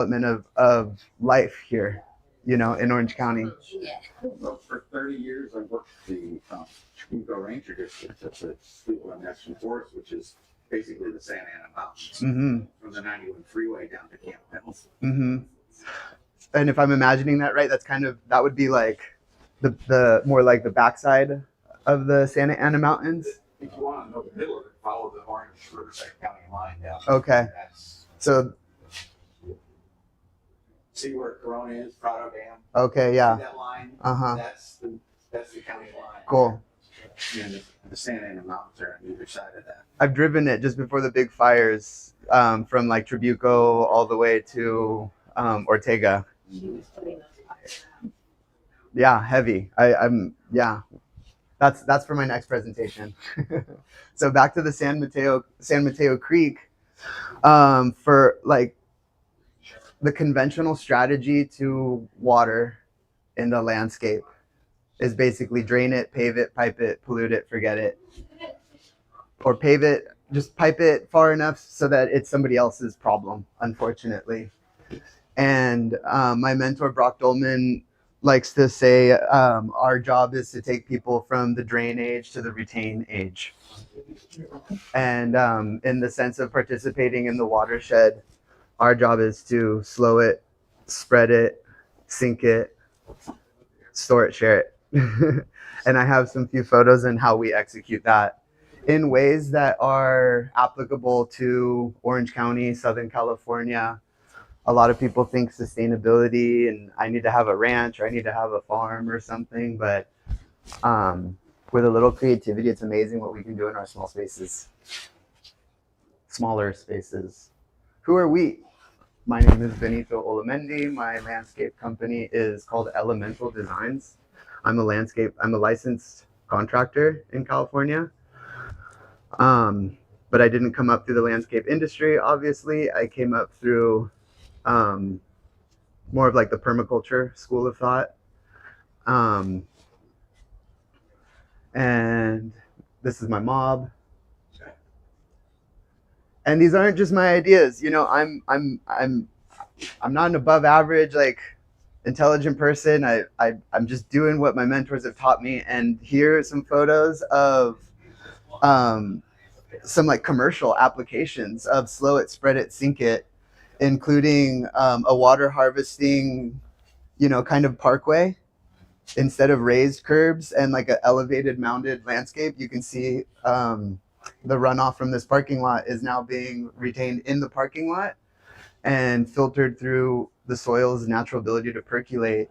of life here, in Orange County. Well, for 30 years, I worked the Chico Ranger District at the Sweetwater National Forest, which is basically the Santa Ana Mountains, from the 91 freeway down to Camp Pendleton. And if I'm imagining that right, that would be like the more like the backside of the Santa Ana Mountains. If you want to know the middle of it, follow the Orange Riverside County line down. Okay. So see where Corona is, Prado Dam. Okay, yeah. See that line? That's the county line. Cool. And the Santa Ana Mountains are on either side of that. I've driven it just before the big fires, from like Tribuco all the way to Ortega. Yeah, heavy. That's for my next presentation. So back to the San Mateo Creek, for like the conventional strategy to water in the landscape is basically drain it, pave it, pipe it, pollute it, forget it. Or pave it, just pipe it far enough so that it's somebody else's problem, unfortunately. And my mentor, Brock Dolman, likes to say our job is to take people from the drain age to the retain age. And in the sense of participating in the watershed, our job is to slow it, spread it, sink it, store it, share it. And I have some few photos on how we execute that in ways that are applicable to Orange County, Southern California. A lot of people think sustainability and I need to have a ranch or I need to have a farm or something, but with a little creativity, it's amazing what we can do in our smaller spaces. Who are we? My name is Benito Olamendi. My landscape company is called Elemental Designs. I'm a licensed contractor in California. But I didn't come up through the landscape industry, obviously. I came up through more of like the permaculture school of thought. And this is my mob. And these aren't just my ideas. I'm not an above average, like intelligent person. I'm just doing what my mentors have taught me. And here are some photos of some like commercial applications of slow it, spread it, sink it, including a water harvesting, kind of parkway. Instead of raised curbs and like an elevated mounded landscape, you can see the runoff from this parking lot is now being retained in the parking lot and filtered through the soil's natural ability to percolate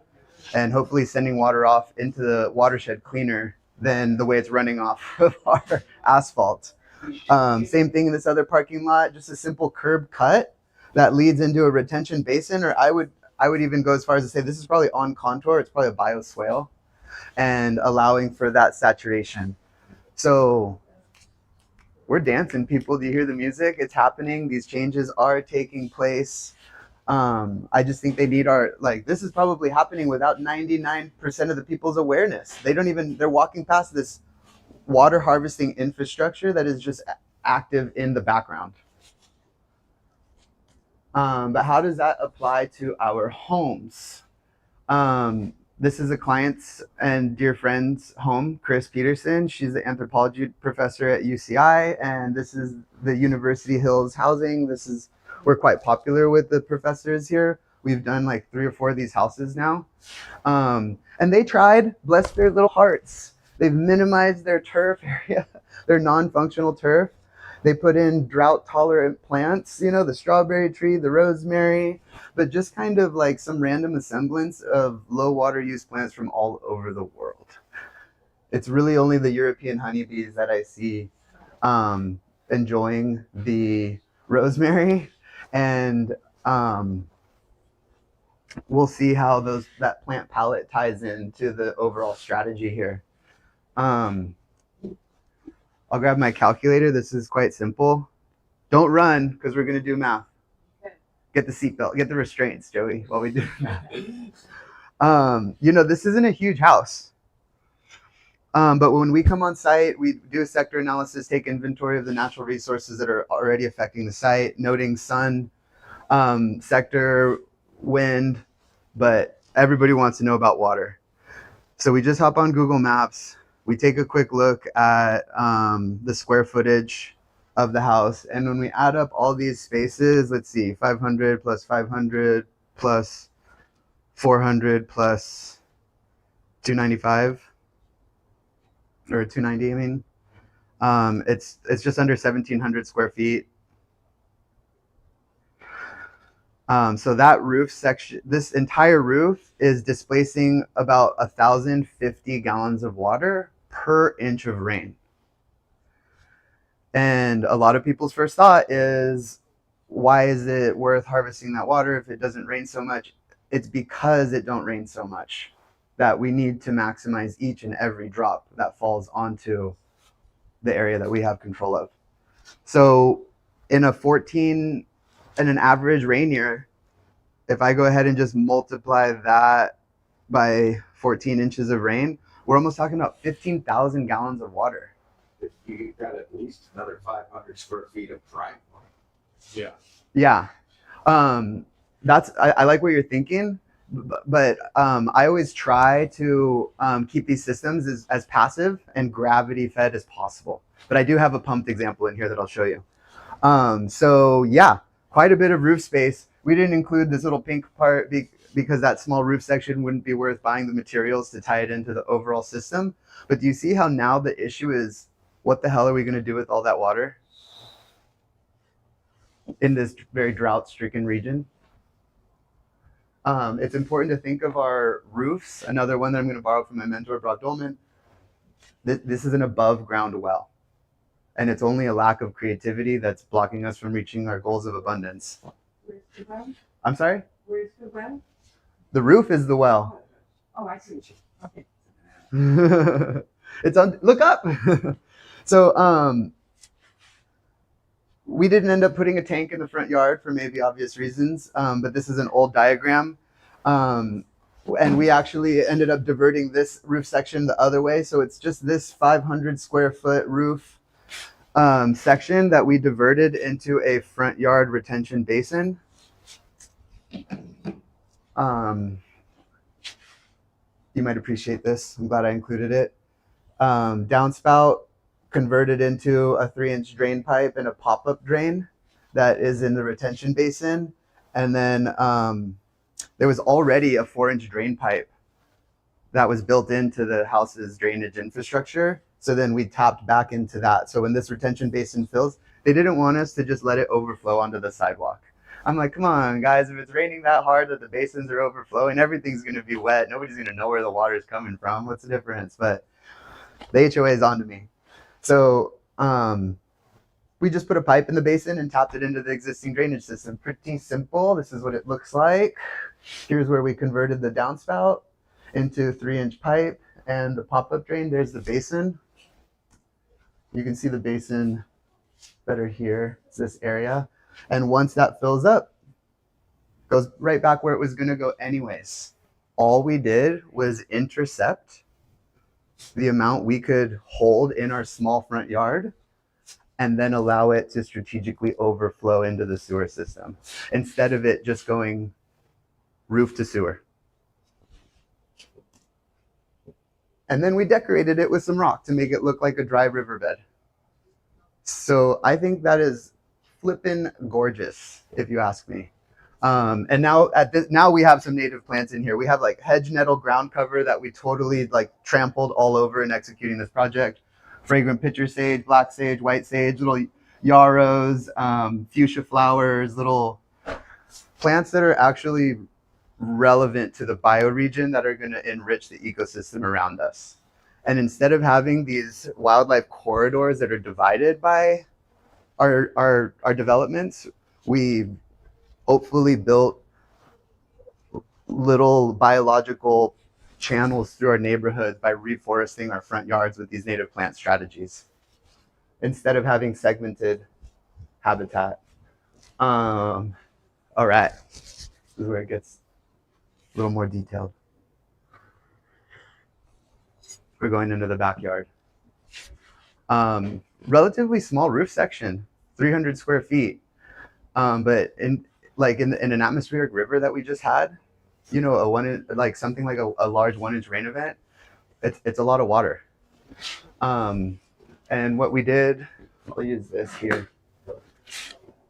and hopefully sending water off into the watershed cleaner than the way it's running off of our asphalt. Same thing in this other parking lot, just a simple curb cut that leads into a retention basin, or I would even go as far as to say this is probably on contour. It's probably a bioswale and allowing for that saturation. So we're dancing, people. Do you hear the music? It's happening. These changes are taking place. I just think they need this is probably happening without 99% of the people's awareness. They're walking past this water harvesting infrastructure that is just active in the background. But how does that apply to our homes? This is a client's and dear friend's home, Chris Peterson. She's the anthropology professor at UCI, and this is the University Hills housing. We're quite popular with the professors here. We've done like 3 or 4 of these houses now. And they tried, bless their little hearts. They've minimized their turf area, their non-functional turf. They put in drought-tolerant plants, the strawberry tree, the rosemary, but just kind of like some random assemblance of low water use plants from all over the world. It's really only the European honeybees that I see enjoying the rosemary, and we'll see how that plant palette ties into the overall strategy here. I'll grab my calculator. This is quite simple. Don't run because we're going to do math. Get the seatbelt, get the restraints, Joey, while we do math. This isn't a huge house. But when we come on site, we do a sector analysis, take inventory of the natural resources that are already affecting the site, noting sun, sector, wind, but everybody wants to know about water. So we just hop on Google Maps. We take a quick look at the square footage of the house. And when we add up all these spaces, let's see, 500 plus 500 plus 400 plus 295 or 290, I mean, it's just under 1,700 square feet. So that roof section, this entire roof is displacing about 1,050 gallons of water per inch of rain. And a lot of people's first thought is, why is it worth harvesting that water if it doesn't rain so much? It's because it don't rain so much that we need to maximize each and every drop that falls onto the area that we have control of. So in an average rain year, if I go ahead and just multiply that by 14 inches of rain, we're almost talking about 15,000 gallons of water. You got at least another 500 square feet of dry water. Yeah. Yeah. I like what you're thinking, but I always try to keep these systems as passive and gravity fed as possible. But I do have a pumped example in here that I'll show you. So yeah, quite a bit of roof space. We didn't include this little pink part because that small roof section wouldn't be worth buying the materials to tie it into the overall system. But do you see how now the issue is, what the hell are we going to do with all that water in this very drought-stricken region? It's important to think of our roofs. Another one that I'm going to borrow from my mentor, Brock Dolman. This is an above-ground well. And it's only a lack of creativity that's blocking us from reaching our goals of abundance. Where's the well? I'm sorry? Where's the well? The roof is the well. Oh, I see what you. Okay. It's on, look up. So we didn't end up putting a tank in the front yard for maybe obvious reasons, but this is an old diagram. And we actually ended up diverting this roof section the other way. So it's just this 500 square foot roof section that we diverted into a front yard retention basin. You might appreciate this. I'm glad I included it. Downspout converted into a 3-inch drain pipe and a pop-up drain that is in the retention basin. And then there was already a 4-inch drain pipe that was built into the house's drainage infrastructure. So then we tapped back into that. So when this retention basin fills, they didn't want us to just let it overflow onto the sidewalk. I'm like, come on, guys, if it's raining that hard that the basins are overflowing, everything's going to be wet. Nobody's going to know where the water is coming from. What's the difference? But the HOA is on to me. So we just put a pipe in the basin and tapped it into the existing drainage system. Pretty simple. This is what it looks like. Here's where we converted the downspout into 3-inch pipe and the pop-up drain. There's the basin. You can see the basin better here. It's this area. And once that fills up, it goes right back where it was going to go anyways. All we did was intercept the amount we could hold in our small front yard and then allow it to strategically overflow into the sewer system instead of it just going roof to sewer. And then we decorated it with some rock to make it look like a dry riverbed. So I think that is flippin' gorgeous, if you ask me. And now we have some native plants in here. We have like hedge nettle ground cover that we totally like trampled all over in executing this project. Fragrant pitcher sage, black sage, white sage, little yarrows, fuchsia flowers, little plants that are actually relevant to the bioregion that are going to enrich the ecosystem around us. And instead of having these wildlife corridors that are divided by our developments, we hopefully built little biological channels through our neighborhoods by reforesting our front yards with these native plant strategies instead of having segmented habitat. All right, this is where it gets a little more detailed. We're going into the backyard. Relatively small roof section, 300 square feet. But like in an atmospheric river that we just had, you know, like something like a large 1-inch rain event, it's a lot of water. And what we did, I'll use this here.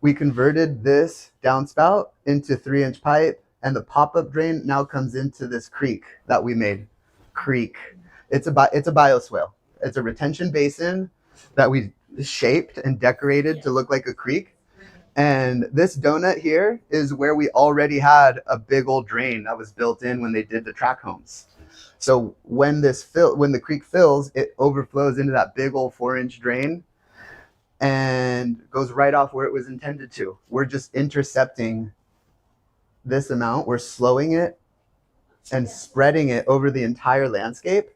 We converted this downspout into 3-inch pipe, and the pop-up drain now comes into this creek that we made. It's a bioswale. It's a retention basin that we shaped and decorated to look like a creek. And this donut here is where we already had a big old drain that was built in when they did the track homes. So when the creek fills, it overflows into that big old 4-inch drain and goes right off where it was intended to. We're just intercepting this amount. We're slowing it and spreading it over the entire landscape.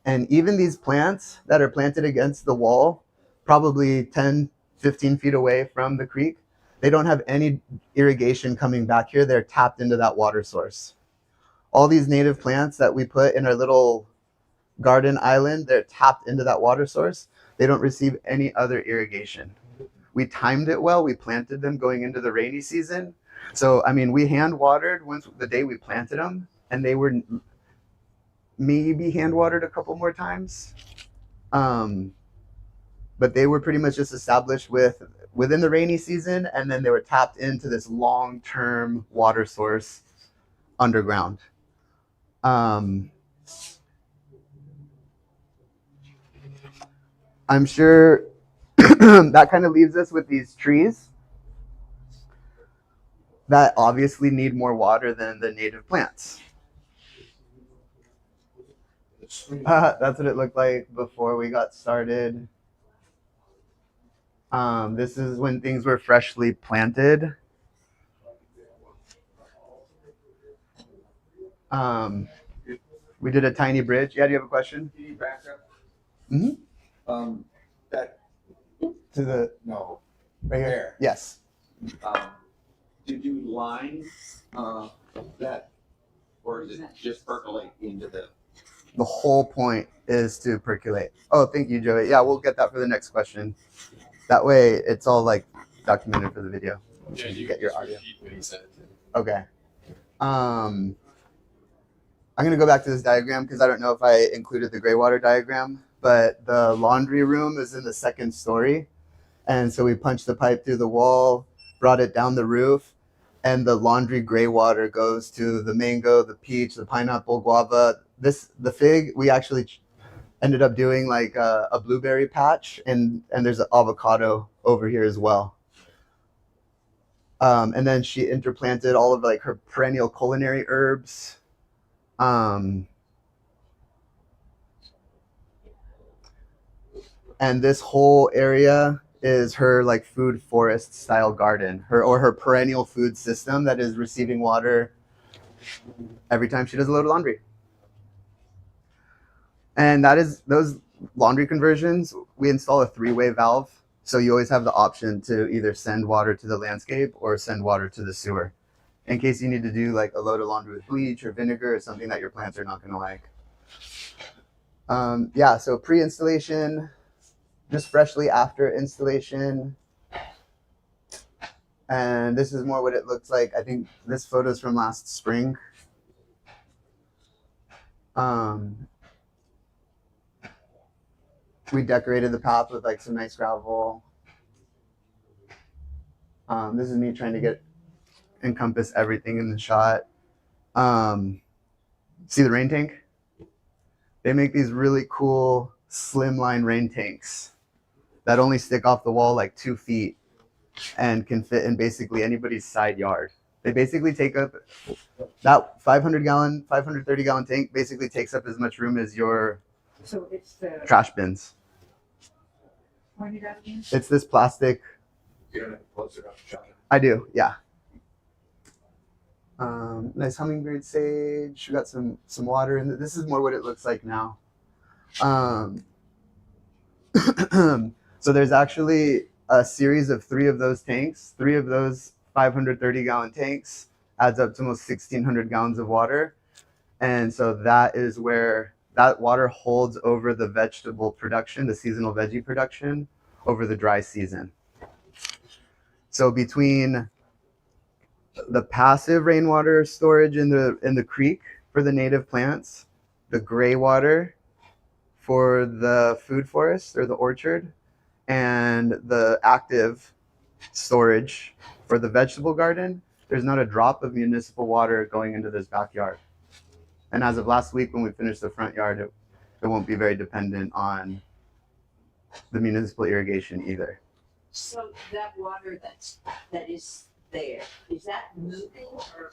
And even these plants that are planted against the wall, probably 10, 15 feet away from the creek, they don't have any irrigation coming back here. They're tapped into that water source. All these native plants that we put in our little garden island, they're tapped into that water source. They don't receive any other irrigation. We timed it well. We planted them going into the rainy season. So, I mean, we hand watered once the day we planted them, and they were maybe hand watered a couple more times. But they were pretty much just established within the rainy season, and then they were tapped into this long-term water source underground. I'm sure that kind of leaves us with these trees that obviously need more water than the native plants. That's what it looked like before we got started. This is when things were freshly planted. We did a tiny bridge. Yeah, do you have a question? Can you back up? Mm-hmm. That To the no, right here. there. Yes. Did you line that, or is it just percolate into the? The whole point is to percolate. Oh, thank you, Joey. Yeah, we'll get that for the next question. That way, it's all like documented for the video. Yeah, you get your audio. What he said. Okay. I'm gonna go back to this diagram because I don't know if I included the gray water diagram, but the laundry room is in the 2nd story. And so we punched the pipe through the wall, brought it down the roof, and the laundry gray water goes to the mango, the peach, the pineapple, guava. The fig, we actually ended up doing like a blueberry patch, and there's an avocado over here as well. And then she interplanted all of like her perennial culinary herbs. And this whole area is her like food forest style garden, her perennial food system that is receiving water every time she does a load of laundry. And that is those laundry conversions. We install a 3-way valve, so you always have the option to either send water to the landscape or send water to the sewer, in case you need to do like a load of laundry with bleach or vinegar or something that your plants are not going to like. Yeah, so pre-installation, just freshly after installation. And this is more what it looks like. I think this photo is from last spring. We decorated the path with like some nice gravel. This is me trying to encompass everything in the shot. See the rain tank? They make these really cool slimline rain tanks that only stick off the wall like 2 feet and can fit in basically anybody's side yard. They basically take up that 530 gallon tank basically takes up as much room as your So it's the trash bins. pointed out again? It's this plastic. You don't have to close it up, shut it. I do, yeah. Nice hummingbird sage. We got some water in it. This is more what it looks like now. So there's actually a series of 3 of those tanks. 3 of those 530 gallon tanks adds up to almost 1,600 gallons of water. And so that is where that water holds over the vegetable production, the seasonal veggie production, over the dry season. So between the passive rainwater storage in the creek for the native plants, the gray water for the food forest or the orchard, and the active storage for the vegetable garden. There's not a drop of municipal water going into this backyard. And as of last week, when we finished the front yard, it won't be very dependent on the municipal irrigation either. So that water that is there, is that moving or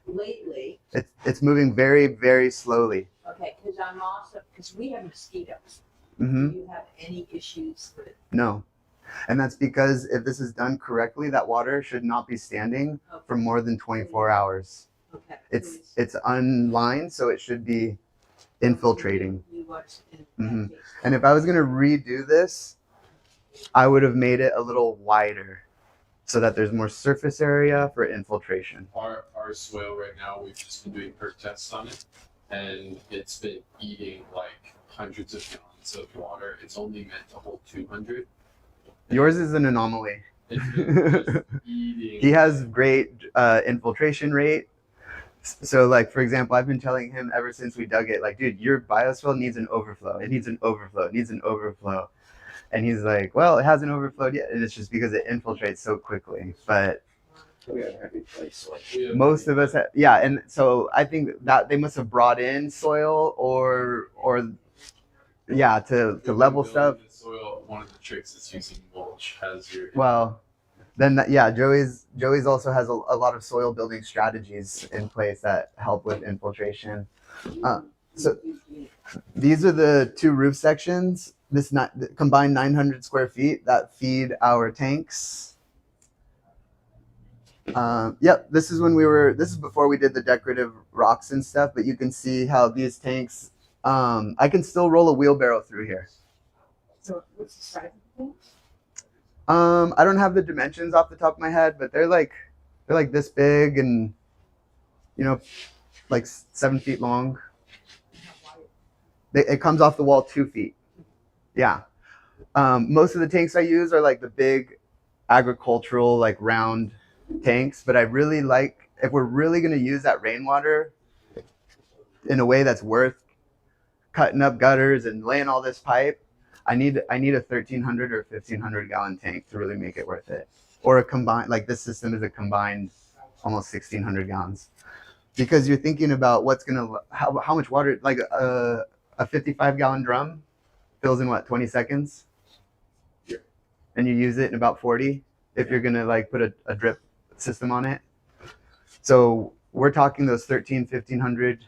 lately? It's moving very, very slowly. Okay, because we have mosquitoes. Mm-hmm. Do you have any issues with? No. And that's because if this is done correctly, that water should not be standing for more than 24 hours. Okay. It's unlined, so it should be infiltrating. Mm-hmm. And if I was going to redo this, I would have made it a little wider so that there's more surface area for infiltration. Our soil right now, we've just been doing perk tests on it, and it's been eating like hundreds of gallons of water. It's only meant to hold 200. Yours is an anomaly. It's been just eating. He has great infiltration rate. So, like, for example, I've been telling him ever since we dug it, like, dude, your bioswale needs an overflow. It needs an overflow. It needs an overflow. And he's like, well, it hasn't overflowed yet. And it's just because it infiltrates so quickly. But We have heavy clay soil. most of us, yeah. And so I think that they must have brought in soil or yeah, to level stuff. The soil, one of the tricks is using mulch as your. Well, then yeah, Joey's also has a lot of soil building strategies in place that help with infiltration. So these are the two roof sections. This combined 900 square feet that feed our tanks. Yep, this is before we did the decorative rocks and stuff, but you can see how these tanks, I can still roll a wheelbarrow through here. So what's the size of the thing? I don't have the dimensions off the top of my head, but they're like this big and, like 7 feet long. It comes off the wall 2 feet. Yeah. Most of the tanks I use are like the big agricultural, like round tanks, but I really like, if we're really going to use that rainwater in a way that's worth cutting up gutters and laying all this pipe, I need a 1,300 or 1,500 gallon tank to really make it worth it. Or a combined, like this system is a combined almost 1,600 gallons. Because you're thinking about how much water, like a 55 gallon drum fills in what, 20 seconds? Yeah. And you use it in about 40 if you're gonna like put a drip system on it. So we're talking those 1,500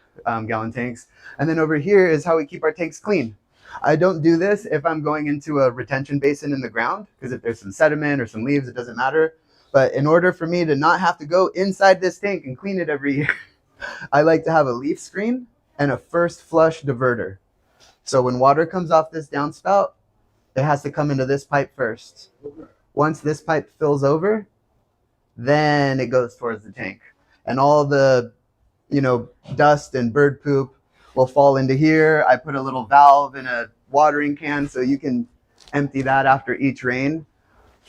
gallon tanks. And then over here is how we keep our tanks clean. I don't do this if I'm going into a retention basin in the ground, because if there's some sediment or some leaves, it doesn't matter. But in order for me to not have to go inside this tank and clean it every year, I like to have a leaf screen and a first flush diverter. So when water comes off this downspout, it has to come into this pipe first. Once this pipe fills over, then it goes towards the tank. And all the, dust and bird poop will fall into here. I put a little valve in a watering can so you can empty that after each rain.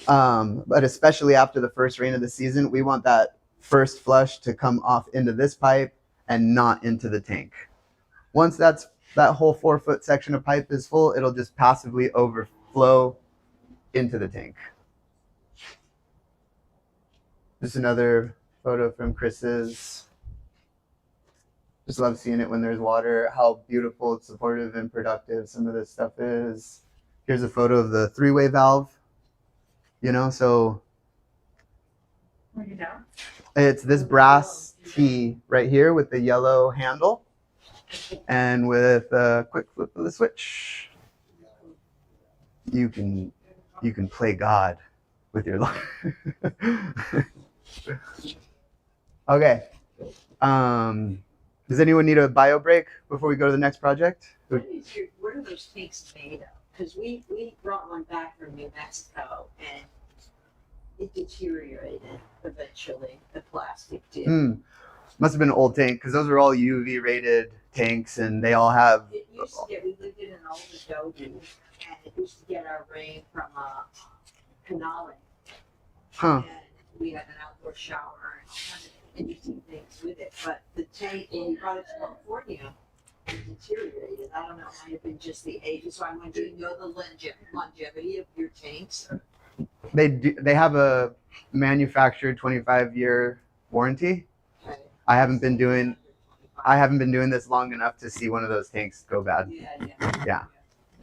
But especially after the first rain of the season, we want that first flush to come off into this pipe and not into the tank. Once that whole 4-foot section of pipe is full, it'll just passively overflow into the tank. Just another photo from Chris's. Just love seeing it when there's water, how beautiful, supportive, and productive some of this stuff is. Here's a photo of the 3-way valve. So it's this brass T right here with the yellow handle. And with a quick flip of the switch, you can play God with your life. Okay. Does anyone need a bio break before we go to the next project? What are those tanks made of? Because we brought one back from New Mexico and it deteriorated eventually. The plastic did. Must have been an old tank because those are all UV rated tanks and they all have. It used to get, we lived in an old adobe and it used to get our rain from canaling. Huh. And we have an outdoor shower and all kinds of interesting things with it. But the tank, when we brought it to California, it deteriorated. I don't know, it might have been just the age. So I went, do you know the longevity of your tanks? They have a manufactured 25-year warranty. Okay. I haven't been doing this long enough to see one of those tanks go bad. Yeah.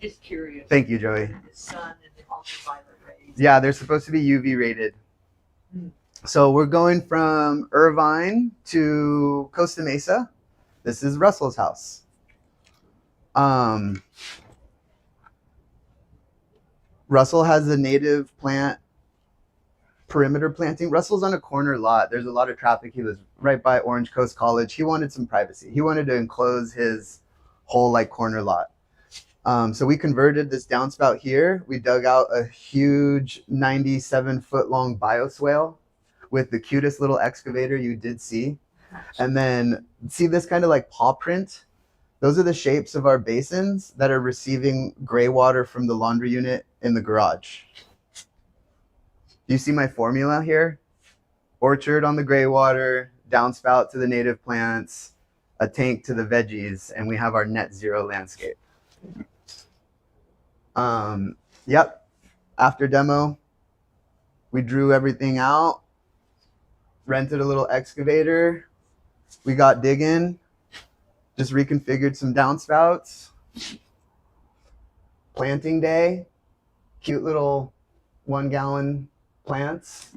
Just curious. Thank you, Joey. The sun and the ultraviolet rays. Yeah, they're supposed to be UV rated. So we're going from Irvine to Costa Mesa. This is Russell's house. Russell has a native plant perimeter planting. Russell's on a corner lot. There's a lot of traffic. He was right by Orange Coast College. He wanted some privacy. He wanted to enclose his whole like corner lot. So we converted this downspout here. We dug out a huge 97-foot long bioswale with the cutest little excavator you did see. And then see this kind of like paw print? Those are the shapes of our basins that are receiving gray water from the laundry unit in the garage. Do you see my formula here? Orchard on the gray water, downspout to the native plants, a tank to the veggies, and we have our net zero landscape. Yep. After demo, we drew everything out, rented a little excavator. We got digging, just reconfigured some downspouts. Planting day, cute little 1-gallon plants.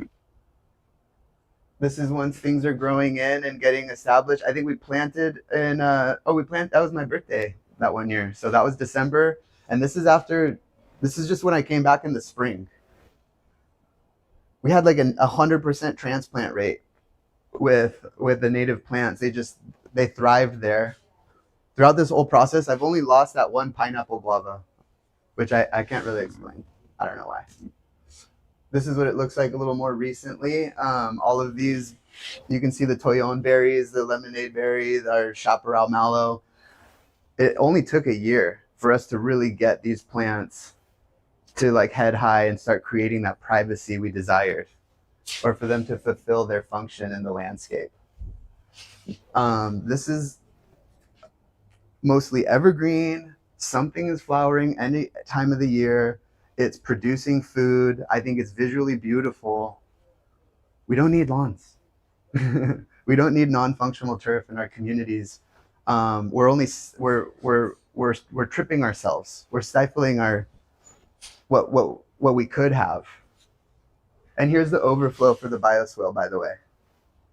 This is once things are growing in and getting established. I think we planted in, that was my birthday that one year. So that was December. And this is just when I came back in the spring. We had like 100% transplant rate with the native plants. They thrived there. Throughout this whole process, I've only lost that one pineapple guava, which I can't really explain. I don't know why. This is what it looks like a little more recently. All of these, you can see the toyon berries, the lemonade berries, our chaparral mallow. It only took a year for us to really get these plants to like head high and start creating that privacy we desired, or for them to fulfill their function in the landscape. This is mostly evergreen. Something is flowering any time of the year. It's producing food. I think it's visually beautiful. We don't need lawns. We don't need non-functional turf in our communities. We're tripping ourselves. We're stifling our what we could have. And here's the overflow for the bioswale, by the way.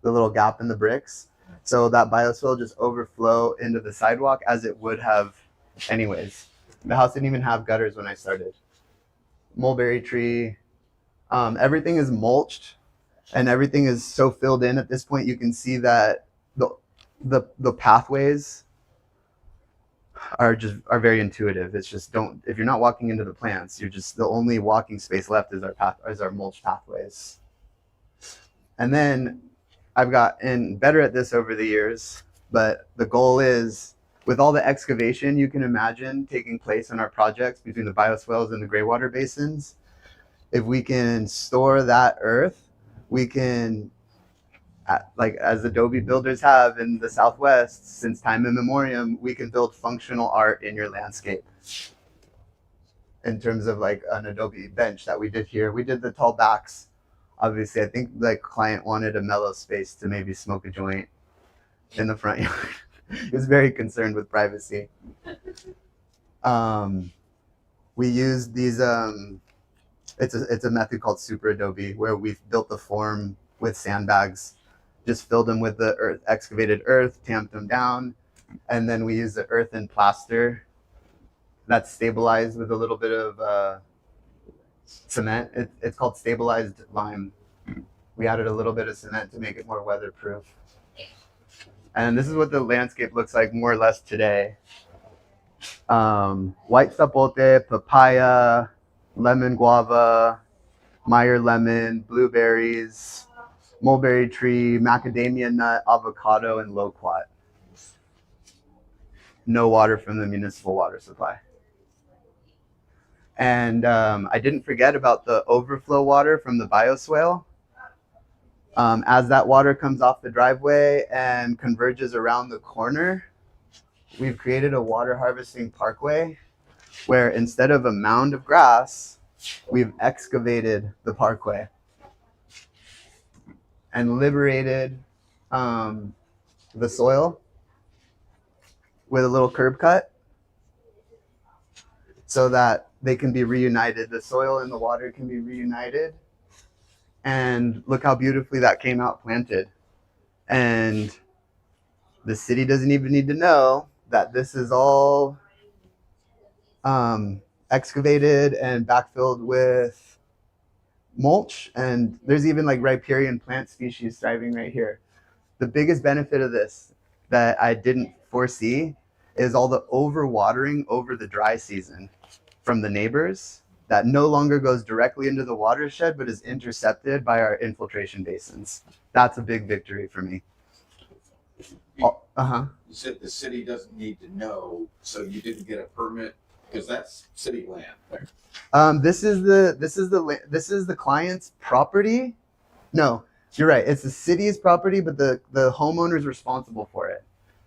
The little gap in the bricks. So that bioswale just overflow into the sidewalk as it would have anyways. The house didn't even have gutters when I started. Mulberry tree. Everything is mulched and everything is so filled in at this point. You can see that the pathways are very intuitive. It's just if you're not walking into the plants, you're just, the only walking space left is our mulch pathways. And then I've gotten better at this over the years, but the goal is, with all the excavation you can imagine taking place in our projects between the bioswales and the gray water basins, if we can store that earth, we can, like as adobe builders have in the Southwest since time immemorial, we can build functional art in your landscape. In terms of like an adobe bench that we did here, we did the tall backs. Obviously, I think the client wanted a mellow space to maybe smoke a joint in the front yard. He was very concerned with privacy. We used these, it's a method called super adobe, where we've built the form with sandbags, just filled them with the earth, excavated earth, tamped them down, and then we use the earth and plaster that's stabilized with a little bit of cement. It's called stabilized lime. We added a little bit of cement to make it more weatherproof. And this is what the landscape looks like more or less today. White sapote, papaya, lemon guava, Meyer lemon, blueberries, mulberry tree, macadamia nut, avocado, and loquat. No water from the municipal water supply. And I didn't forget about the overflow water from the bioswale. As that water comes off the driveway and converges around the corner, we've created a water harvesting parkway where instead of a mound of grass, we've excavated the parkway and liberated the soil with a little curb cut so that they can be reunited. The soil and the water can be reunited. And look how beautifully that came out planted. And the city doesn't even need to know that this is all excavated and backfilled with mulch. And there's even like riparian plant species thriving right here. The biggest benefit of this that I didn't foresee is all the overwatering over the dry season from the neighbors that no longer goes directly into the watershed, but is intercepted by our infiltration basins. That's a big victory for me. You said the city doesn't need to know, so you didn't get a permit because that's city land. This is the client's property. No, you're right. It's the city's property, but the homeowner is responsible for it.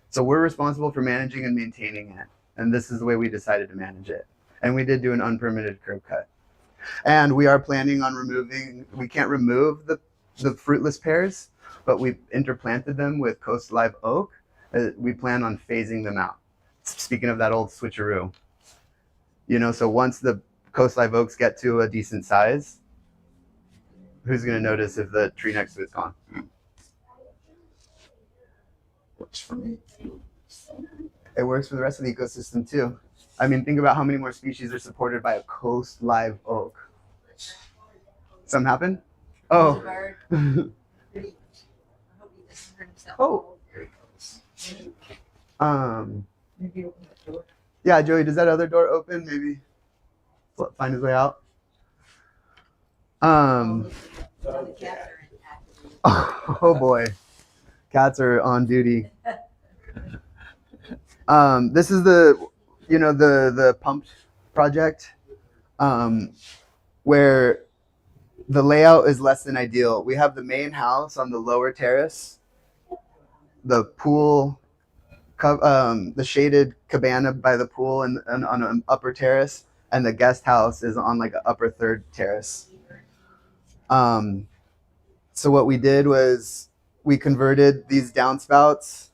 So we're responsible for managing and maintaining it. And this is the way we decided to manage it. And we did do an unpermitted curb cut. And we are planning on we can't remove the fruitless pears, but we've interplanted them with coast live oak. We plan on phasing them out. Speaking of that old switcheroo, so once the coast live oaks get to a decent size, who's going to notice if the tree next to it's gone? Works for me. It works for the rest of the ecosystem too. I mean, think about how many more species are supported by a coast live oak. Something happened? Oh. Oh. Yeah, Joey, does that other door open? Maybe find his way out. Oh boy, cats are on duty. This is the pumped project, where the layout is less than ideal. We have the main house on the lower terrace, the pool, the shaded cabana by the pool and on an upper terrace, and the guest house is on like an upper third terrace. So what we did was we converted these downspouts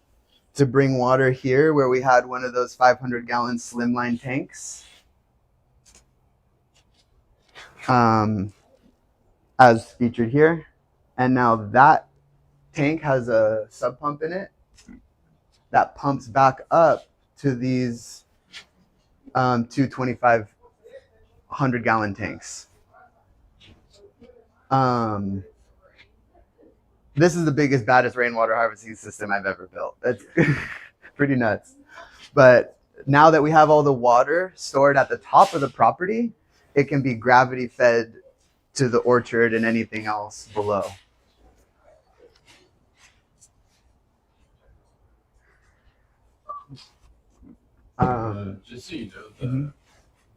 to bring water here where we had one of those 500-gallon slimline tanks. As featured here. And now that tank has a sub pump in it that pumps back up to these two 2,500-gallon tanks. This is the biggest, baddest rainwater harvesting system I've ever built. It's pretty nuts. But now that we have all the water stored at the top of the property, it can be gravity fed to the orchard and anything else below. Just so you know,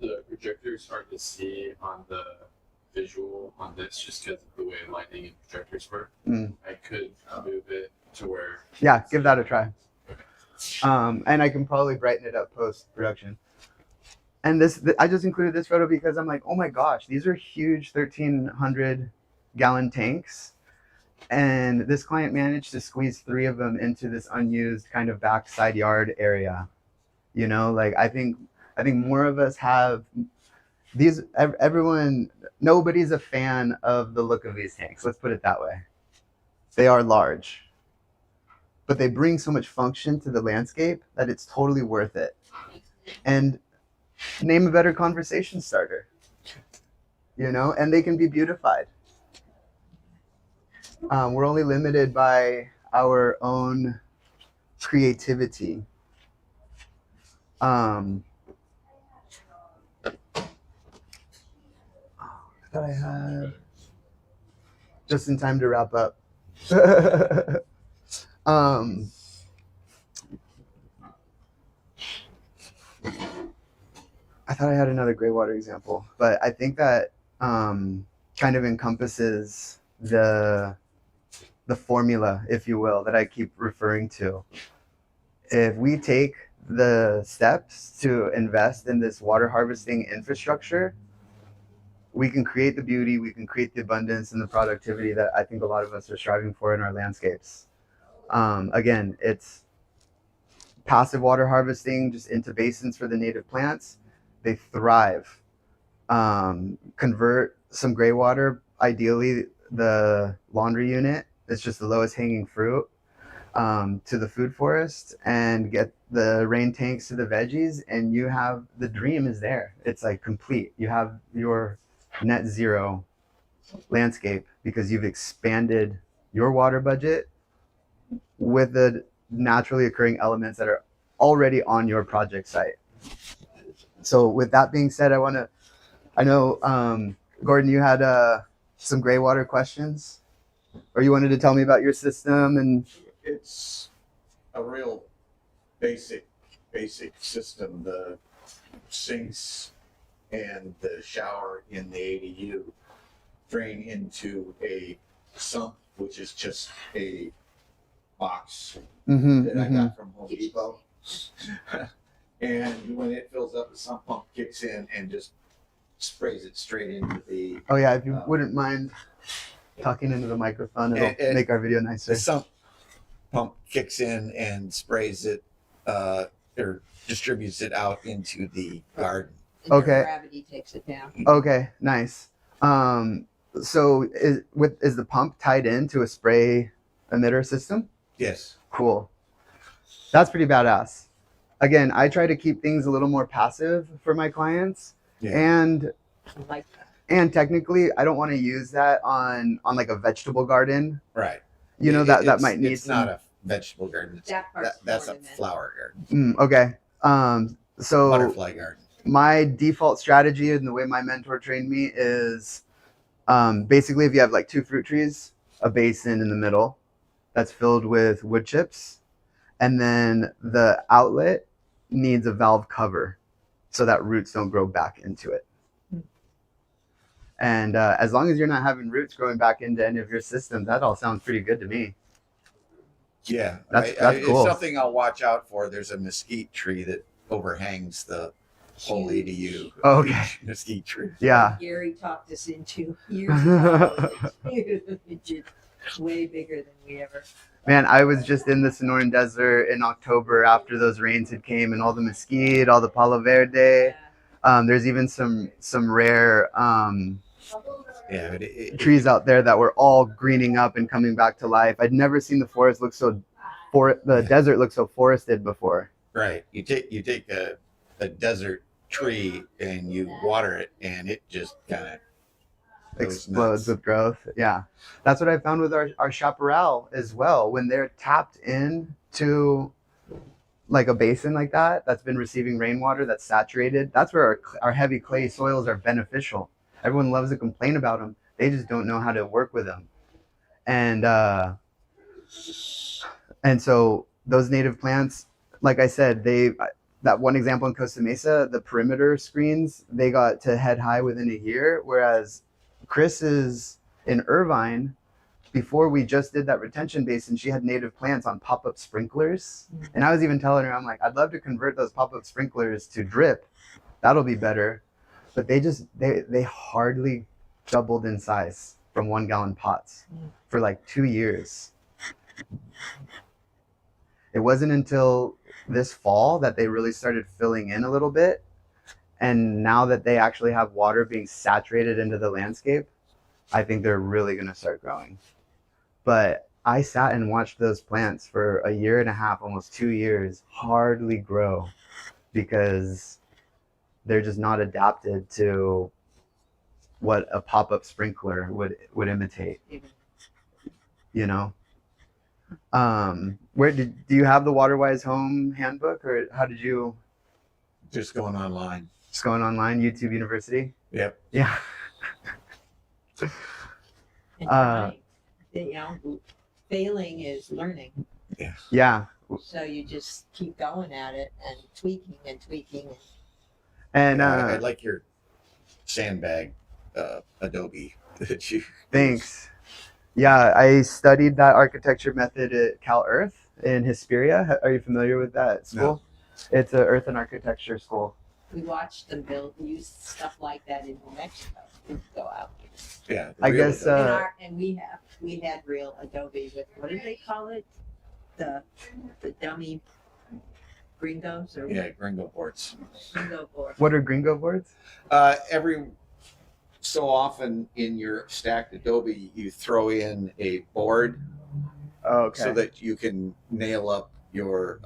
the projector is hard to see on the visual on this just because of the way lighting and projectors work. I could move it to where... Yeah, give that a try. And I can probably brighten it up post-production. And I just included this photo because I'm like, oh my gosh, these are huge 1,300-gallon tanks. And this client managed to squeeze 3 of them into this unused kind of backside yard area. Like I think more of us have these. Nobody's a fan of the look of these tanks. Let's put it that way. They are large, but they bring so much function to the landscape that it's totally worth it. And name a better conversation starter, and they can be beautified. We're only limited by our own creativity. I thought I had just in time to wrap up. I thought I had another gray water example, but I think that kind of encompasses the the formula, if you will, that I keep referring to. If we take the steps to invest in this water harvesting infrastructure, we can create the beauty, we can create the abundance and the productivity that I think a lot of us are striving for in our landscapes. Again, it's passive water harvesting just into basins for the native plants. They thrive. Convert some gray water, ideally the laundry unit, it's just the lowest hanging fruit, to the food forest, and get the rain tanks to the veggies, and you have the dream is there. It's like complete. You have your net zero landscape because you've expanded your water budget with the naturally occurring elements that are already on your project site. So with that being said, I know, Gordon, you had some gray water questions, or you wanted to tell me about your system. And It's a real basic system. The sinks and the shower in the ADU drain into a sump, which is just a box that I got from Home Depot. And when it fills up, the sump pump kicks in and just sprays it straight into the. Oh yeah, if you wouldn't mind talking into the microphone, it'll make our video nicer. The sump pump kicks in and sprays it, or distributes it out into the garden. And Okay. Gravity takes it down. Okay, nice. So is the pump tied into a spray emitter system? Yes. Cool. That's pretty badass. Again, I try to keep things a little more passive for my clients. Yeah. And I like that. and technically I don't want to use that on like a vegetable garden. Right. You know, that might need It's not a vegetable garden. It's, That part's that's more a than that. flower garden. Okay. So Butterfly garden. my default strategy and the way my mentor trained me is basically if you have like two fruit trees, a basin in the middle that's filled with wood chips, and then the outlet needs a valve cover so that roots don't grow back into it. And as long as you're not having roots growing back into any of your systems, that all sounds pretty good to me. Yeah, That's cool. It's something I'll watch out for. There's a mesquite tree that overhangs the whole ADU. Oh, okay. Mesquite tree. Yeah. Gary talked us into years ago. It's just way bigger than we ever. Man, I was just in the Sonoran Desert in October after those rains had came, and all the mesquite, all the palo verde. There's even some rare trees out there that were all greening up and coming back to life. I'd never seen the forest look so desert look so forested before. Right. You take a desert tree and you water it, and it just kind of explodes with growth. Yeah, that's what I found with our chaparral as well. When they're tapped into like a basin like that's been receiving rainwater, that's saturated, that's where our heavy clay soils are beneficial. Everyone loves to complain about them. They just don't know how to work with them. And so those native plants, like I said, that one example in Costa Mesa, the perimeter screens, they got to head high within a year, whereas Chris is in Irvine. Before we just did that retention basin, she had native plants on pop-up sprinklers. And I was even telling her, I'm like, I'd love to convert those pop-up sprinklers to drip. That'll be better. But they hardly doubled in size from 1 gallon pots for like 2 years. It wasn't until this fall that they really started filling in a little bit. And now that they actually have water being saturated into the landscape, I think they're really going to start growing. But I sat and watched those plants for 1.5 years, almost 2 years, hardly grow because they're just not adapted to what a pop-up sprinkler would imitate. You know? Do you have the Waterwise Home handbook, or how did you? just going online. Just going online, YouTube University. Yep. Yeah. And trying, failing is learning. Yeah. So you just keep going at it and tweaking and tweaking. And I like your sandbag Adobe that you. thanks. Yeah, I studied that architecture method at Cal Earth in Hesperia. Are you familiar with that school? It's an earth and architecture school. We watched them use stuff like that in New Mexico. We go out. Yeah. I guess, And we had real adobe with, what did they call it? The dummy gringos or yeah, gringo boards. gringo board. What are gringo boards? Every so often in your stacked Adobe, you throw in a board Oh, okay. so that you can nail up your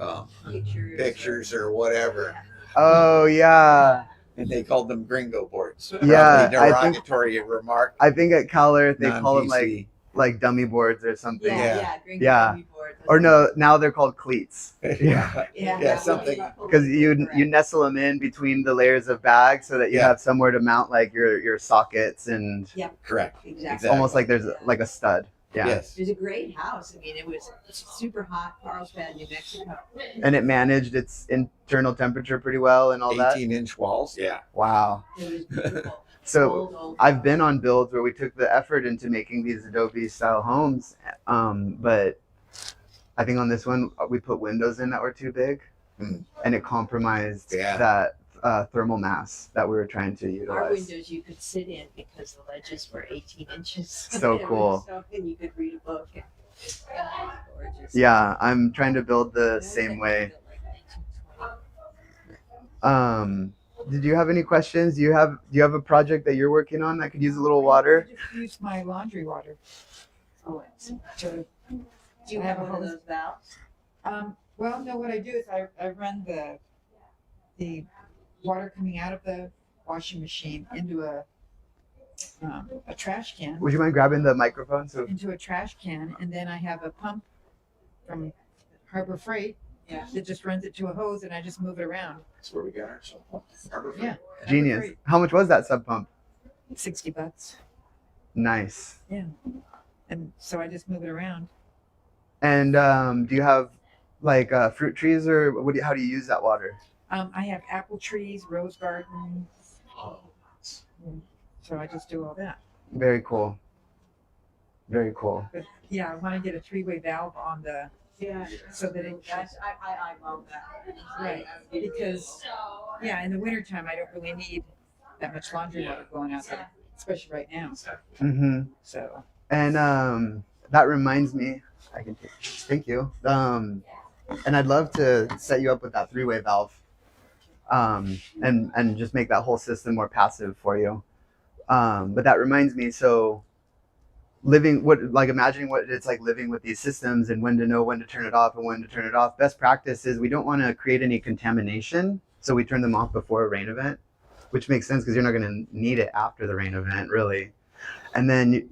pictures or whatever. Oh, yeah. And they called them gringo boards. Yeah, Probably derogatory remark. I think at Cal Earth they call them non-PC. like dummy boards or something. Gringo Yeah. dummy board. Or no, now they're called cleats. yeah. Yeah, something. Because you nestle them in between the layers of bags so that you Yeah. have somewhere to mount like your sockets, and Correct. Exactly. it's almost like there's like a stud. Yeah. Yes. It was a great house. I mean, it was super hot, Carlsbad, New Mexico. And it managed its internal temperature pretty well and all that. 18-inch walls. Yeah. Wow. It was beautiful. So Old. I've been on builds where we took the effort into making these Adobe style homes, but I think on this one we put windows in that were too big, and it compromised Yeah. that thermal mass that we were trying to Our utilize. windows you could sit in because the ledges were 18 inches. So It was cool. and you could read a book. It was gorgeous. Yeah, I'm trying to build the same way. Did you have any questions? Do you have a project that you're working on that could use a little water? I just use my laundry water. Oh, To, do you have one of those valves? well, no, what I do is I run the water coming out of the washing machine into a trash can, Would you mind grabbing the microphone? So and then I have a pump from Harbor Freight Yeah. that just runs it to a hose, and I just move it around. That's where we got our Harbor Freight. Yeah, genius. Freight. How much was that sub pump? $60, Nice. and so I just move it around. And do you have like fruit trees, or how do you use that water? I have apple trees, rose garden, Oh, so I just do all that. Very cool. Very cool. But yeah, I want to get a 3-way valve on the Yeah. so that it I love that. right, because in the wintertime I don't really need that much laundry water going out there, especially right now. Mm-hmm. So And that reminds me, I can thank you. And I'd love to set you up with that 3-way valve, and just make that whole system more passive for you. But that reminds me, so imagining what it's like living with these systems and when to know when to turn it off and when to turn it off. Best practice is we don't want to create any contamination, so we turn them off before a rain event, which makes sense because you're not going to need it after the rain event, really. And then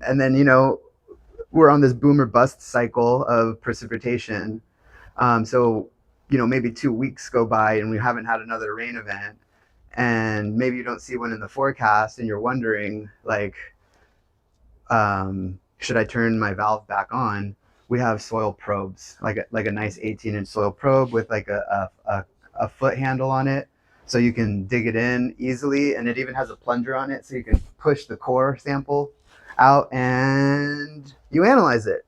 we're on this boom or bust cycle of precipitation. So maybe 2 weeks go by and we haven't had another rain event, and maybe you don't see one in the forecast, and you're wondering like, should I turn my valve back on? We have soil probes, like a nice 18-inch soil probe with like a foot handle on it, so you can dig it in easily, and it even has a plunger on it, so you can push the core sample out and you analyze it.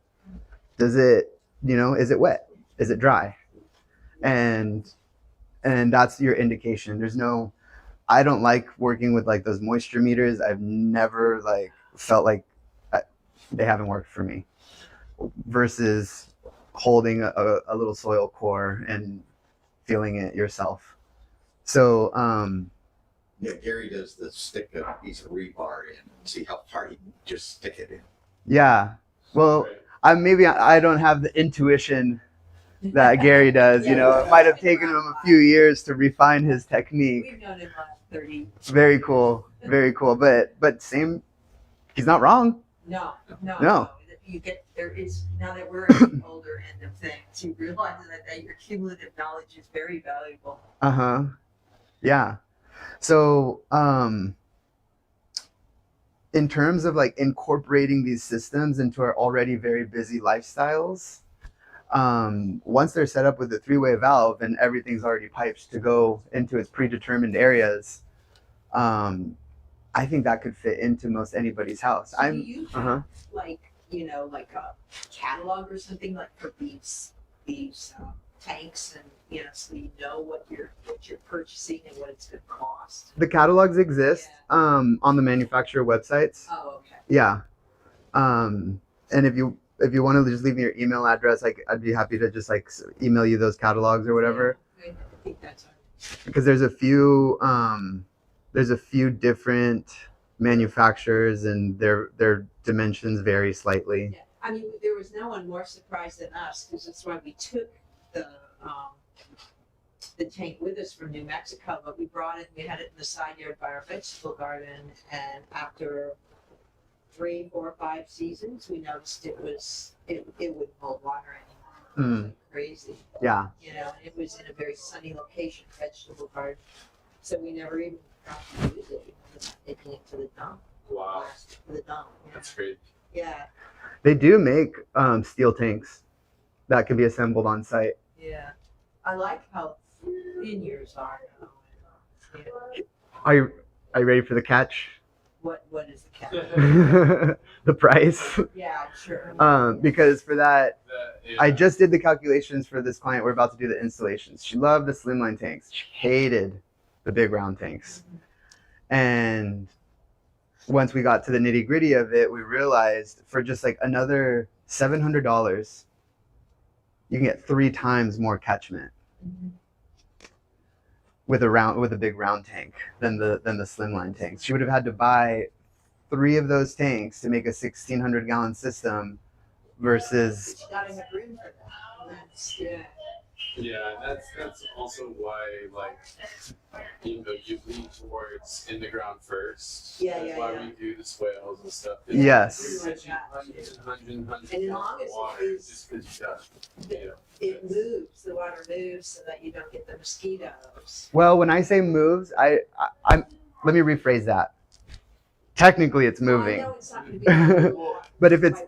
Is it wet? Is it dry? And that's your indication. I don't like working with like those moisture meters. I've never felt like they haven't worked for me, versus holding a little soil core and feeling it yourself. So Yeah, Gary does the stick a piece of rebar in and see how far he can just stick it in. yeah, well, I don't have the intuition that Gary does. It might have taken him a few years to refine his technique. We've known him 30. Very cool, very cool. But same, he's not wrong. No. You get now that we're at the older end of things, you realize that your cumulative knowledge is very valuable. Yeah. So in terms of like incorporating these systems into our already very busy lifestyles, once they're set up with a 3-way valve and everything's already piped to go into its predetermined areas, I think that could fit into most anybody's house. Do you have like you know, like a catalog or something like for these tanks, and you know, so you know what you're purchasing and what it's going to cost. The catalogs exist on the manufacturer websites. Oh, okay. Yeah. And if you want to just leave me your email address, I'd be happy to just like email you those catalogs or whatever. I think that's all right. Because there's a few different manufacturers and their dimensions vary slightly. Yeah. I mean, there was no one more surprised than us, because that's why we took the tank with us from New Mexico, but we brought it, we had it in the side yard by our vegetable garden, and after 3, 4, 5 seasons, we noticed it wouldn't hold water anymore. It was like crazy. Yeah. You know, and it was in a very sunny location, vegetable garden. So we never even got to use it. We ended up taking it to the dump. Wow, To the dump. Yeah. that's great. Yeah. They do make steel tanks that can be assembled on site. Yeah. I like how thin yours are now. Yeah. Are you ready for the catch? What is the catch? The price. Yeah, sure. Because for that, Yeah. I just did the calculations for this client. We're about to do the installations. She loved the slimline tanks. She hated the big round tanks. And once we got to the nitty gritty of it, we realized for just like another $700, you can get 3 times more catchment with a big round tank than the slimline tanks. She would have had to buy 3 of those tanks to make a 1,600 gallon system versus. But you gotta have room for that. Yeah. Yeah, that's also why, like, you know, you lean towards in the ground first. Yeah, That's why we do the swales and stuff. Yes. We're catching hundreds and hundreds And as of long as it water is- just because you got, you know. It moves, the water moves so that you don't get the mosquitoes. Well, when I say moves, I'm let me rephrase that. Technically, it's moving. Well, I know it's not gonna be that warm. But if it's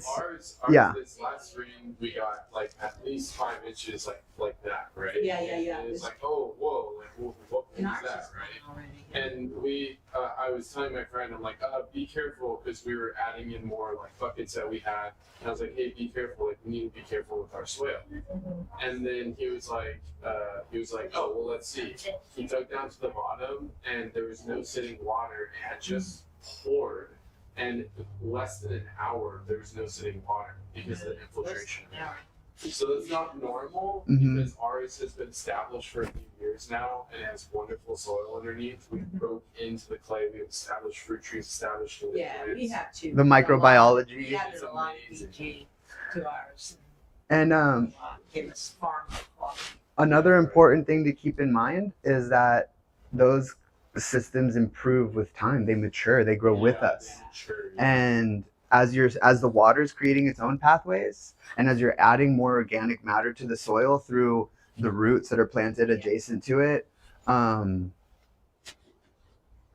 ours, yeah. This last spring we got like at least 5 inches like that, right? Yeah. And it's like, oh, whoa, like what was And ours that, is right? already. And I was telling my friend, I'm like, be careful, because we were adding in more like buckets that we had. And I was like, hey, be careful, like we need to be careful with our swale. And then he was like, oh, well, let's see. He dug down to the bottom, and there was no sitting water. It had just poured, and less than an hour, there was no sitting water because of the infiltration. Yeah. So that's not normal, Mhm. because ours has been established for a few years now, and it has wonderful soil underneath. We broke into the clay, we have established fruit trees, established in the Yeah, we plants. have to. The microbiology. We added It's a lot of amazing. PG to ours. And Give us farm quality. another important thing to keep in mind is that those systems improve with time. They mature. They grow with Yeah, us. Sure. And as the water is creating its own pathways, and as you're adding more organic matter to the soil through the roots that are planted adjacent to it,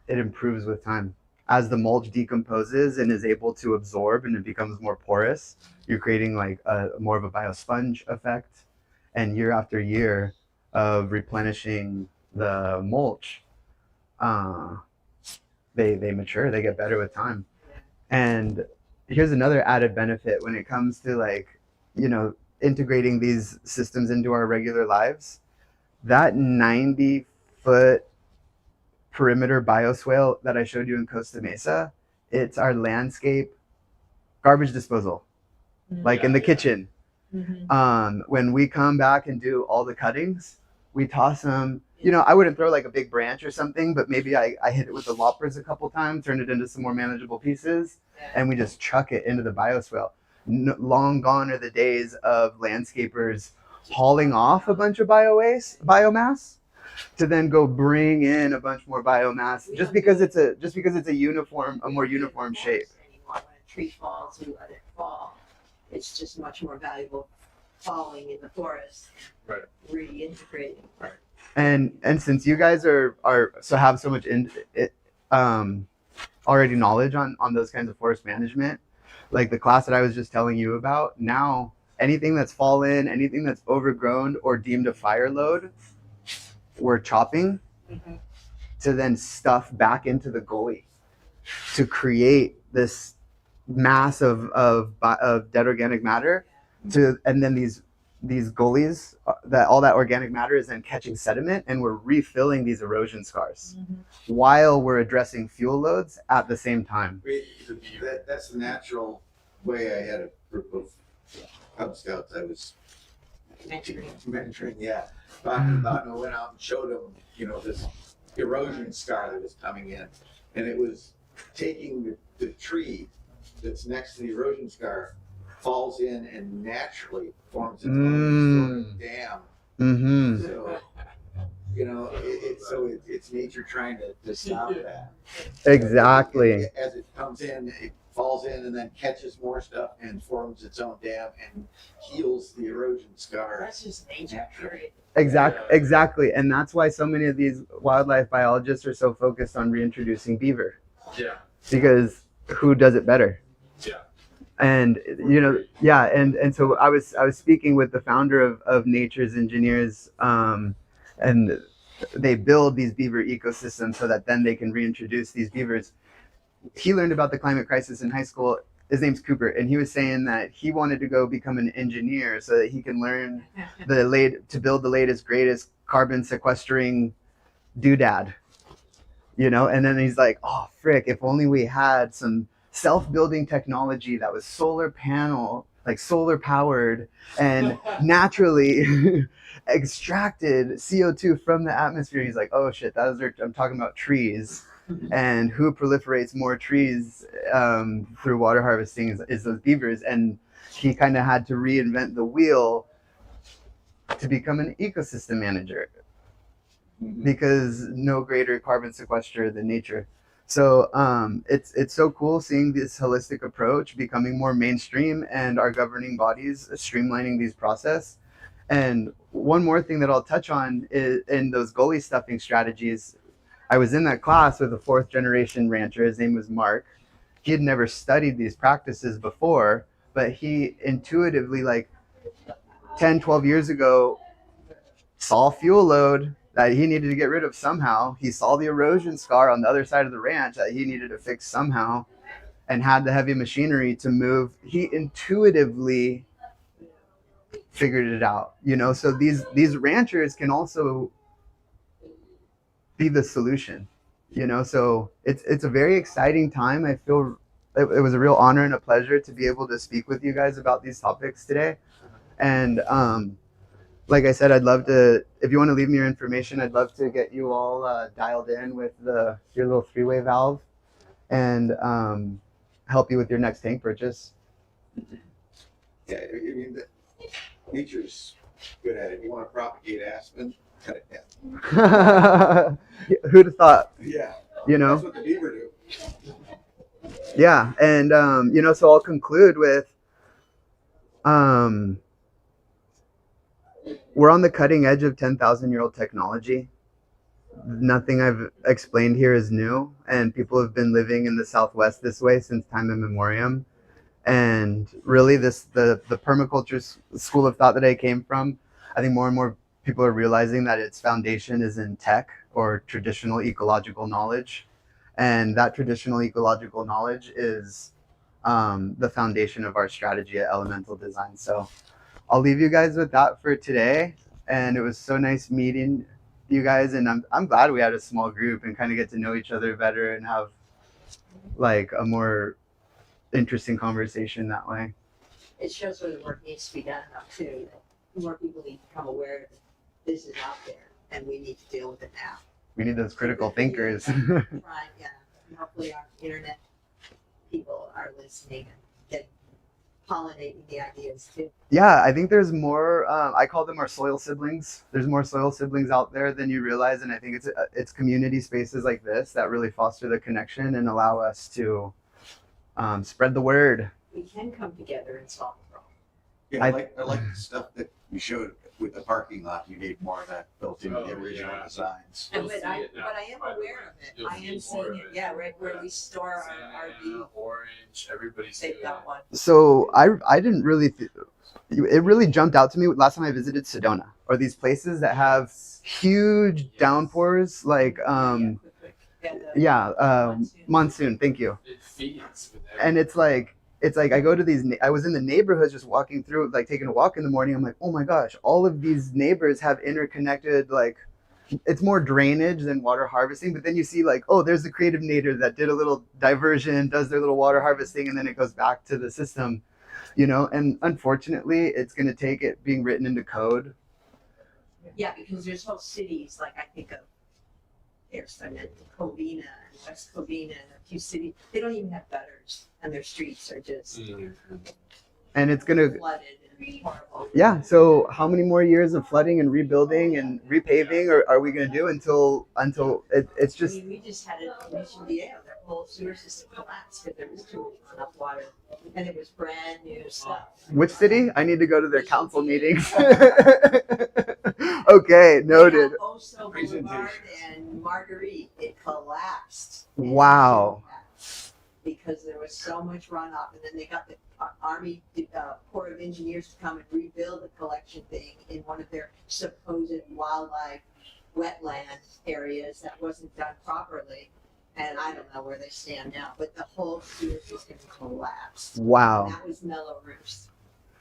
it improves with time. As the mulch decomposes and is able to absorb and it becomes more porous, you're creating like more of a biosponge effect. And year after year of replenishing the mulch, they mature, they get better with time. And here's another added benefit when it comes to like, you know, integrating these systems into our regular lives. That 90-foot perimeter bioswale that I showed you in Costa Mesa, it's our landscape garbage disposal, like in the kitchen. When we come back and do all the cuttings, we toss them. You know, I wouldn't throw like a big branch or something, but maybe I hit it with the loppers a couple times, turn it into some more manageable pieces, and we just chuck it into the bioswale. Long gone are the days of landscapers hauling off a bunch of biomass, to then go bring in a bunch more biomass just because it's a more uniform shape. Anymore. When a tree falls, we let it fall. It's just much more valuable falling in the forest, Right. reintegrating. And since you guys have so much already knowledge on those kinds of forest management, like the class that I was just telling you about, now anything that's fallen, anything that's overgrown or deemed a fire load, we're chopping to then stuff back into the gully to create this mass of dead organic matter and then these gullies that all that organic matter is then catching sediment, and we're refilling these erosion scars while we're addressing fuel loads at the same time. That's the natural way. I had a group of Cub Scouts I was mentoring, yeah, talking about, and I went out and showed them, this erosion scar that was coming in, and it was taking the tree that's next to the erosion scar, falls in and naturally forms its own sort of dam. Mm-hmm. So, it's nature trying to stop that. Exactly. As it comes in, it falls in and then catches more stuff and forms its own dam and heals the erosion scar. That's just nature, period. Exactly. And that's why so many of these wildlife biologists are so focused on reintroducing beaver. Yeah. Because who does it better? Yeah. And and so I was speaking with the founder of Nature's Engineers, and they build these beaver ecosystems so that then they can reintroduce these beavers. He learned about the climate crisis in high school. His name's Cooper, and he was saying that he wanted to go become an engineer so that he can learn to build the latest, greatest carbon sequestering doodad. And then he's like, oh frick, if only we had some self-building technology that was solar powered and naturally extracted CO2 from the atmosphere. He's like, oh shit, I'm talking about trees. And who proliferates more trees through water harvesting is those beavers. And he kind of had to reinvent the wheel to become an ecosystem manager, because no greater carbon sequester than nature. So it's so cool seeing this holistic approach becoming more mainstream and our governing bodies streamlining these process. And one more thing that I'll touch on is in those gully stuffing strategies. I was in that class with a 4th generation rancher. His name was Mark. He had never studied these practices before, but he intuitively, like 10, 12 years ago, saw fuel load that he needed to get rid of somehow. He saw the erosion scar on the other side of the ranch that he needed to fix somehow, and had the heavy machinery to move. He intuitively figured it out, so these ranchers can also be the solution, so it's a very exciting time. I feel it was a real honor and a pleasure to be able to speak with you guys about these topics today. And like I said, I'd love to, if you want to leave me your information, I'd love to get you all dialed in with your little 3-way valve and help you with your next tank purchase. Yeah, I mean, nature's good at it. You want to propagate aspen, cut it down. Who'd have thought? Yeah. That's what the beaver do. Yeah, and so I'll conclude with we're on the cutting edge of 10,000-year-old technology. Nothing I've explained here is new, and people have been living in the Southwest this way since time immemorial. And really, the permaculture school of thought that I came from, I think more and more people are realizing that its foundation is in tech or traditional ecological knowledge, and that traditional ecological knowledge is the foundation of our strategy at Elemental Design. So I'll leave you guys with that for today. And it was so nice meeting you guys. And I'm glad we had a small group and kind of get to know each other better and have like a more interesting conversation that way. It shows where the work needs to be done now too. That more people need to become aware that this is out there and we need to deal with it now. We need those critical thinkers. Right, yeah. And hopefully our internet people are listening and pollinating the ideas too. Yeah, I think there's more. I call them our soil siblings. There's more soil siblings out there than you realize, and I think it's community spaces like this that really foster the connection and allow us to spread the word. We can come together and solve the problem. Yeah, I like the stuff that you showed with the parking lot. You need more of that built into the original designs. And You'll but see I it now, am by the way. aware of it. You'll I see am more seeing of it. it. Yeah, right where we Santa store our Ana, RV. Orange, everybody's They've doing got it. one. So I didn't really. It really jumped out to me last time I visited Sedona, or these places that have huge downpours, like Yeah, monsoon. Thank you. It feeds with And it's like it's like I go to these. I was in the neighborhoods just walking through, like taking a walk in the morning. I'm like, oh my gosh, all of these neighbors have interconnected, like, it's more drainage than water harvesting. But then you see like, oh, there's the creative neighbor that did a little diversion, does their little water harvesting, and then it goes back to the system, you know. And unfortunately, it's going to take it being written into code. Yeah, because there's whole cities, like I think of, there's Covina and West Covina and a few cities, they don't even have gutters and their streets are just And it's going to, flooded and horrible. yeah. So how many more years of flooding and rebuilding and repaving are we going to do until it's I just, mean, we just had a Mission Viejo, their whole sewer system collapsed because there was too much enough water and it was brand new stuff. which city? I need to go to their council meetings. Okay, noted. Yeah, Oso Boulevard and Marguerite, it collapsed. Wow. Because there was so much runoff, and then they got the Army Corps of Engineers to come and rebuild the collection thing in one of their supposed wildlife wetland areas that wasn't done properly. And I don't know where they stand now, but the whole sewer system collapsed. Wow. And that was Melrose.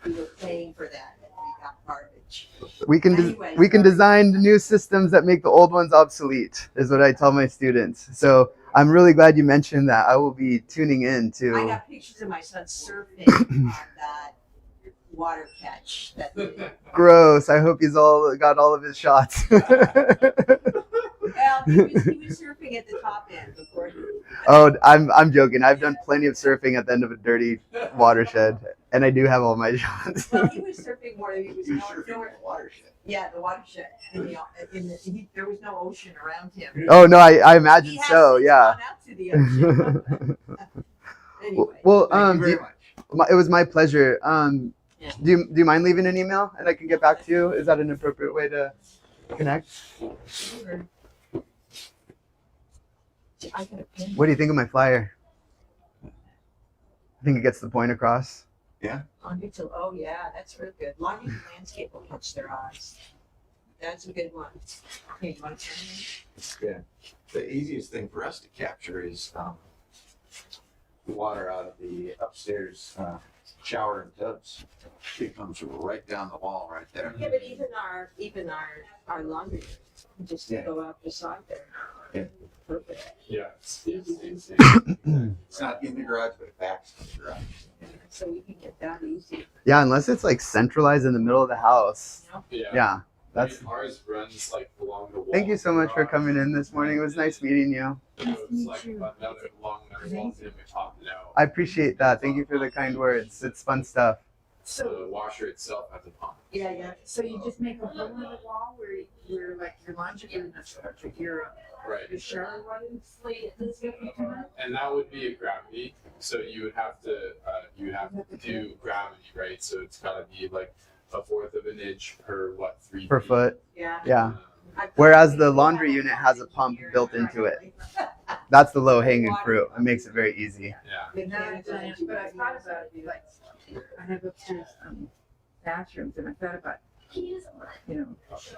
We were paying for that, and we got garbage. We can Anyway, we can sorry. design new systems that make the old ones obsolete, is what I tell my students. So I'm really glad you mentioned that. I will be tuning in I to. got pictures of my son surfing on that water catch. That Gross. I hope he's all got all of his shots. well, he was surfing at the top end before he. Oh, I'm joking. I've done plenty of surfing at the end of a dirty watershed, and I do have all my shots. Well, he was surfing more. He was You're nowhere. surfing in the watershed. Yeah, the watershed. There was no ocean around him. Oh no, I He imagine has so. since Yeah. gone out to the ocean. Anyway. Well, Thank you very much. it was my pleasure. Yeah. Do you mind leaving an email and I can get back to you? Is that an appropriate way to connect? I got a pin. What do you think of my flyer? I think it gets the point across. Longitude, oh yeah, that's real good. Longitude landscape will catch their eyes. That's a good one. Hey, you want to turn it The easiest thing for us to capture is water out of the upstairs shower and tubs. It comes right down the wall right there. in? Yeah, but even our laundry, just Yeah. go out beside there. Yeah. Perfect. Yeah. It's not in the garage, but it backs to the garage. So we can get that easy. Yeah, unless it's like centralized in the middle of the house. Yeah. Yeah, that's. Ours runs like along the wall. Thank you so much for coming in this morning. It was nice meeting you. It's like another long wall in the top now. I appreciate that. Thank you for the kind words. It's fun stuff. The washer itself has a pump. Yeah. So you just make a hole in the wall where like your laundry room is, your Right. shower runs. And that would be a gravity. So you would have to do gravity, right? So it's gotta be like a fourth of an inch per 3 Per feet. foot. Yeah. Yeah. Whereas the laundry unit has a pump built into it. That's the low hanging fruit. It makes it very easy. Yeah. But I thought about it, like, I have upstairs bathrooms, and I thought about,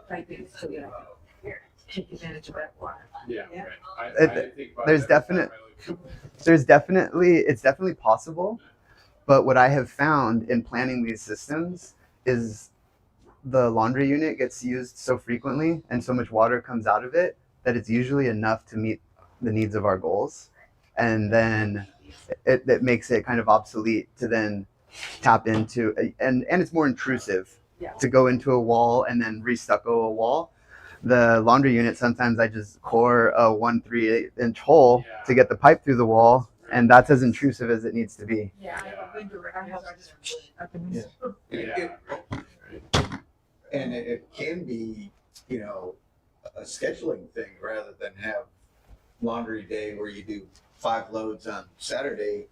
piping so that I could take advantage of that water. Yeah. Yeah. Right. It- I think about there's that every definite- time I look. It's definitely possible. But what I have found in planning these systems is the laundry unit gets used so frequently and so much water comes out of it that it's usually enough to meet the needs of our goals. And then it makes it kind of obsolete to then tap into, and it's more intrusive Yeah. to go into a wall and then restucco a wall. The laundry unit, sometimes I just core a 1 3/8 hole to get the pipe through the wall, and that's as intrusive as it needs to be. Yeah, I have a window right now, so I just up in this. Yeah. And it can be, a scheduling thing rather than have laundry day where you do 5 loads on Saturday.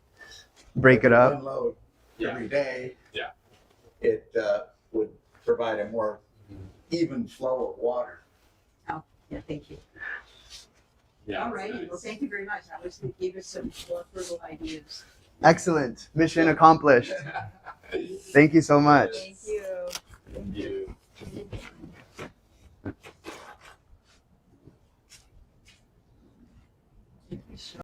Break it up. 1 load Yeah. every day. Yeah. It would provide a more even flow of water. Yeah, thank you. Yeah. All righty, well, thank you very much. That was, gave us some more fertile ideas. Excellent. Mission accomplished. Thank you so much. Thank you. You.